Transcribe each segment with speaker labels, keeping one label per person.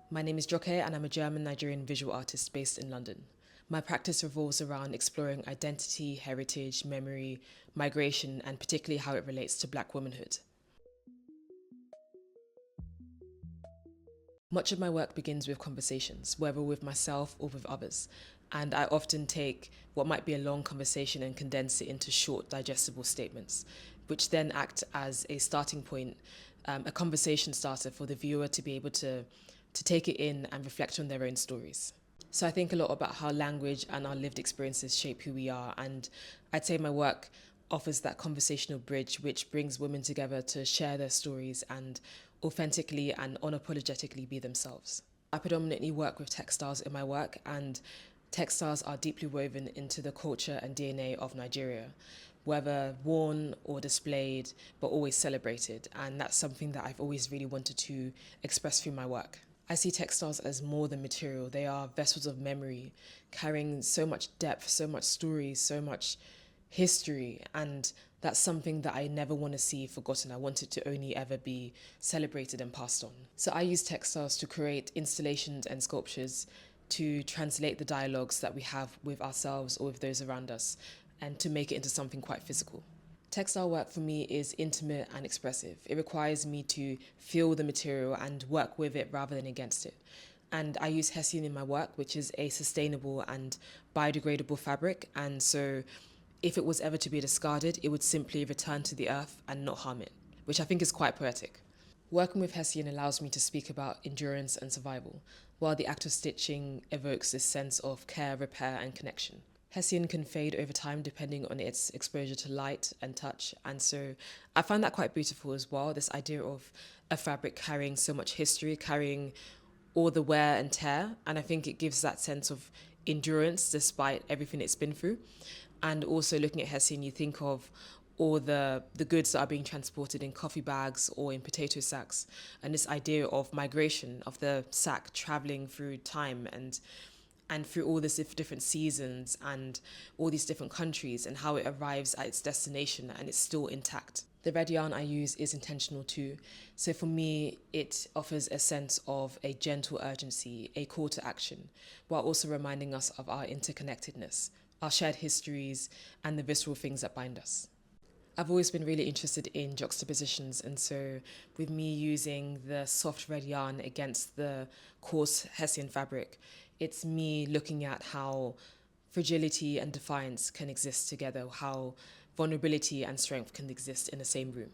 Speaker 1: My name is Joke and I'm a German-Nigerian visual artist based in London. My practice revolves around exploring identity, heritage, memory, migration, and particularly how it relates to Black womanhood. Much of my work begins with conversations, whether with myself or with others, and I often take what might be a long conversation and condense it into short, digestible statements, which then act as a starting point, a conversation starter for the viewer to be able to take it in and reflect on their own stories. So I think a lot about how language and our lived experiences shape who we are, and I'd say my work offers that conversational bridge which brings women together to share their stories and authentically and unapologetically be themselves. I predominantly work with textiles in my work, and textiles are deeply woven into the culture and DNA of Nigeria, whether worn or displayed, but always celebrated. And that's something that I've always really wanted to express through my work. I see textiles as more than material. They are vessels of memory, carrying so much depth, so much story, so much history, and that's something that I never want to see forgotten. I want it to only ever be celebrated and passed on. So I use textiles to create installations and sculptures to translate the dialogues that we have with ourselves or with those around us and to make it into something quite physical. Textile work for me is intimate and expressive. It requires me to feel the material and work with it rather than against it. And I use Hessian in my work, which is a sustainable and biodegradable fabric. And so if it was ever to be discarded, it would simply return to the earth and not harm it, which I think is quite poetic. Working with Hessian allows me to speak about endurance and survival, while the act of stitching evokes this sense of care, repair, and connection. Hessian can fade over time depending on its exposure to light and touch, and so I find that quite beautiful as well, this idea of a fabric carrying so much history, carrying all the wear and tear, and I think it gives that sense of endurance despite everything it's been through. And also looking at Hessian, you think of all the goods that are being transported in coffee bags or in potato sacks, and this idea of migration, of the sack traveling through time and through all these different seasons and all these different countries, and how it arrives at its destination and it's still intact. The red yarn I use is intentional too. So for me, it offers a sense of a gentle urgency, a call to action, while also reminding us of our interconnectedness, our shared histories, and the visceral things that bind us. I've always been really interested in juxtapositions, and so with me using the soft red yarn against the coarse Hessian fabric, it's me looking at how fragility and defiance can exist together, how vulnerability and strength can exist in the same room.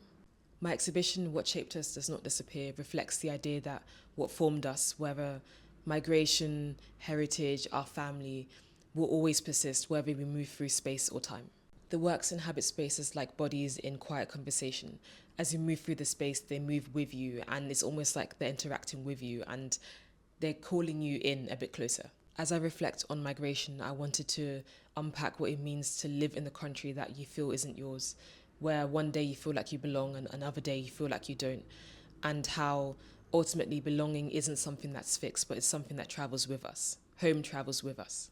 Speaker 1: My exhibition, What Shaped Us Does Not Disappear, reflects the idea that what formed us, whether migration, heritage, our family, will always persist whether we move through space or time. The works inhabit spaces like bodies in quiet conversation. As you move through the space, they move with you, and it's almost like they're interacting with you and they're calling you in a bit closer. As I reflect on migration, I wanted to unpack what it means to live in the country that you feel isn't yours, where one day you feel like you belong and another day you feel like you don't, and how ultimately belonging isn't something that's fixed, but it's something that travels with us. Home travels with us.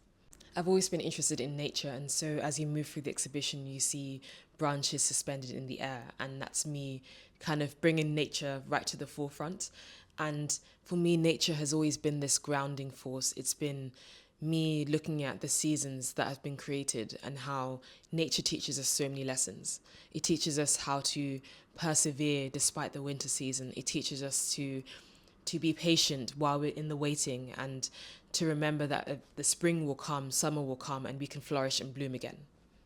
Speaker 1: I've always been interested in nature, and so as you move through the exhibition, you see branches suspended in the air, and that's me kind of bringing nature right to the forefront. And for me, nature has always been this grounding force. It's been me looking at the seasons that have been created and how nature teaches us so many lessons. It teaches us how to persevere despite the winter season. It teaches us to be patient while we're in the waiting, and to remember that the spring will come, summer will come, and we can flourish and bloom again.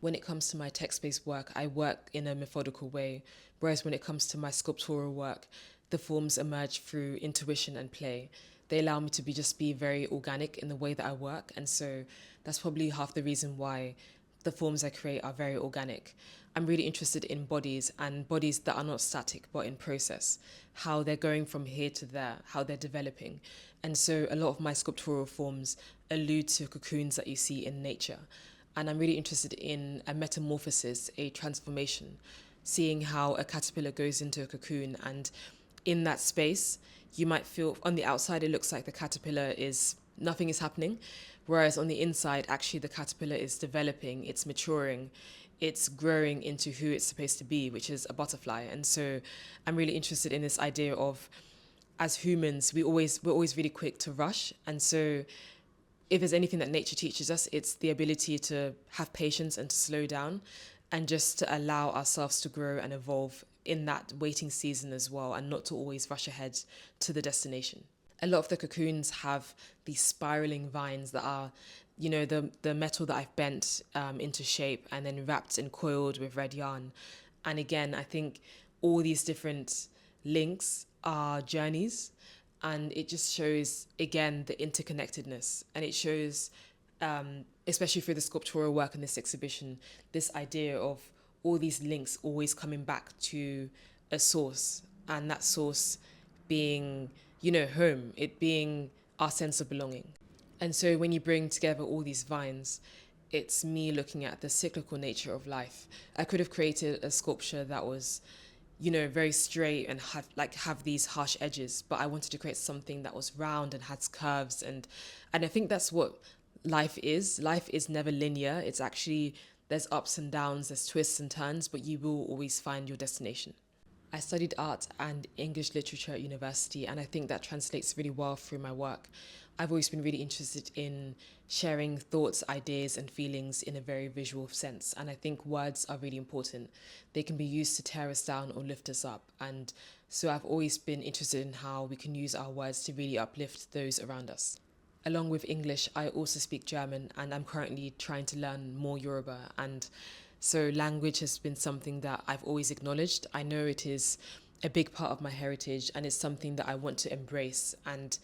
Speaker 1: When it comes to my text-based work, I work in a methodical way, whereas when it comes to my sculptural work, the forms emerge through intuition and play. They allow me to be very organic in the way that I work, and so that's probably half the reason why the forms I create are very organic. I'm really interested in bodies, and bodies that are not static but in process, how they're going from here to there, how they're developing. And so a lot of my sculptural forms allude to cocoons that you see in nature. And I'm really interested in a metamorphosis, a transformation, seeing how a caterpillar goes into a cocoon, and in that space, you might feel on the outside it looks like the caterpillar is nothing is happening, whereas on the inside, actually the caterpillar is developing, it's maturing, it's growing into who it's supposed to be, which is a butterfly. And so I'm really interested in this idea of as humans, we're always really quick to rush. And so if there's anything that nature teaches us, it's the ability to have patience and to slow down and just to allow ourselves to grow and evolve in that waiting season as well, and not to always rush ahead to the destination. A lot of the cocoons have these spiraling vines that are, the metal that I've bent into shape and then wrapped and coiled with red yarn. And again, I think all these different links are journeys, and it just shows, again, the interconnectedness. And it shows, especially through the sculptural work in this exhibition, this idea of all these links always coming back to a source, and that source being, home, it being our sense of belonging. And so when you bring together all these vines, it's me looking at the cyclical nature of life. I could have created a sculpture that was, very straight and have these harsh edges, but I wanted to create something that was round and had curves. And I think that's what life is. Life is never linear. It's actually, there's ups and downs, there's twists and turns, but you will always find your destination. I studied art and English literature at university, and I think that translates really well through my work. I've always been really interested in sharing thoughts, ideas, and feelings in a very visual sense. And I think words are really important. They can be used to tear us down or lift us up. And so I've always been interested in how we can use our words to really uplift those around us. Along with English, I also speak German, and I'm currently trying to learn more Yoruba. And so language has been something that I've always acknowledged. I know it is a big part of my heritage, and it's something that I want to embrace. And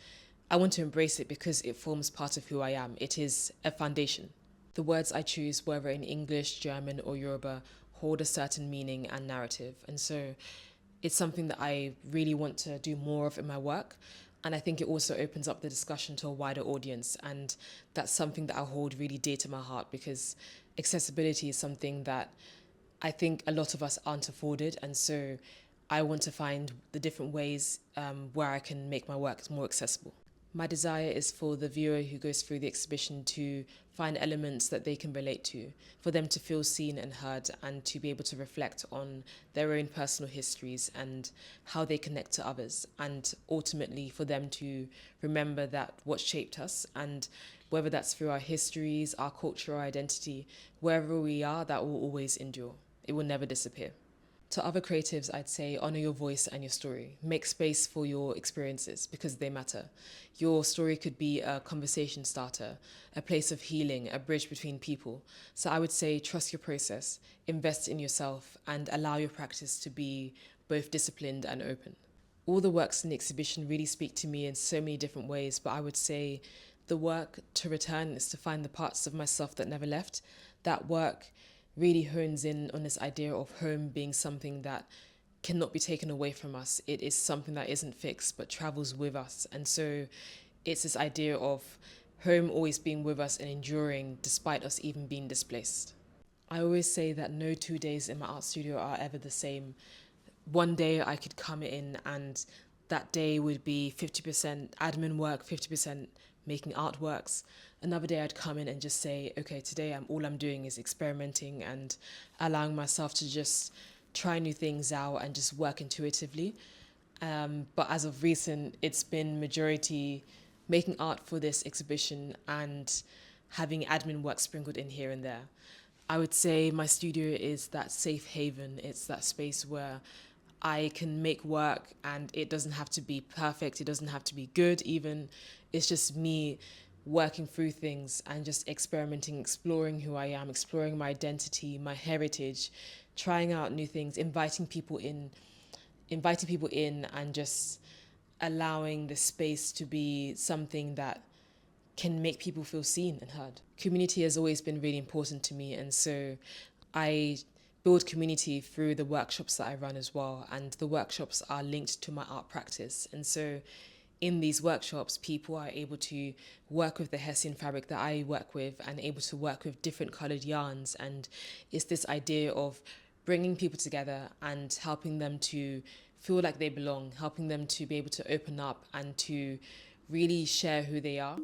Speaker 1: I want to embrace it because it forms part of who I am. It is a foundation. The words I choose, whether in English, German, or Yoruba, hold a certain meaning and narrative. And so it's something that I really want to do more of in my work. And I think it also opens up the discussion to a wider audience. And that's something that I hold really dear to my heart, because accessibility is something that I think a lot of us aren't afforded. And so I want to find the different ways where I can make my work more accessible. My desire is for the viewer who goes through the exhibition to find elements that they can relate to, for them to feel seen and heard, and to be able to reflect on their own personal histories and how they connect to others, and ultimately for them to remember that what shaped us, and whether that's through our histories, our culture, our identity, wherever we are, that will always endure. It will never disappear. To other creatives, I'd say honor your voice and your story. Make space for your experiences because they matter. Your story could be a conversation starter, a place of healing, a bridge between people. So I would say trust your process, invest in yourself, and allow your practice to be both disciplined and open. All the works in the exhibition really speak to me in so many different ways, but I would say the work to return is to find the parts of myself that never left. That work really hones in on this idea of home being something that cannot be taken away from us. It is something that isn't fixed but travels with us. And so it's this idea of home always being with us and enduring despite us even being displaced. I always say that no 2 days in my art studio are ever the same. One day I could come in and that day would be 50% admin work, 50% making artworks. Another day I'd come in and just say, okay, today all I'm doing is experimenting and allowing myself to just try new things out and just work intuitively. But as of recent, it's been majority making art for this exhibition and having admin work sprinkled in here and there. I would say my studio is that safe haven. It's that space where I can make work and it doesn't have to be perfect. It doesn't have to be good even. It's just me working through things and just experimenting, exploring who I am, exploring my identity, my heritage, trying out new things, inviting people in and just allowing the space to be something that can make people feel seen and heard. Community has always been really important to me, and so I build community through the workshops that I run as well, and the workshops are linked to my art practice. And so in these workshops, people are able to work with the Hessian fabric that I work with and able to work with different colored yarns. And it's this idea of bringing people together and helping them to feel like they belong, helping them to be able to open up and to really share who they are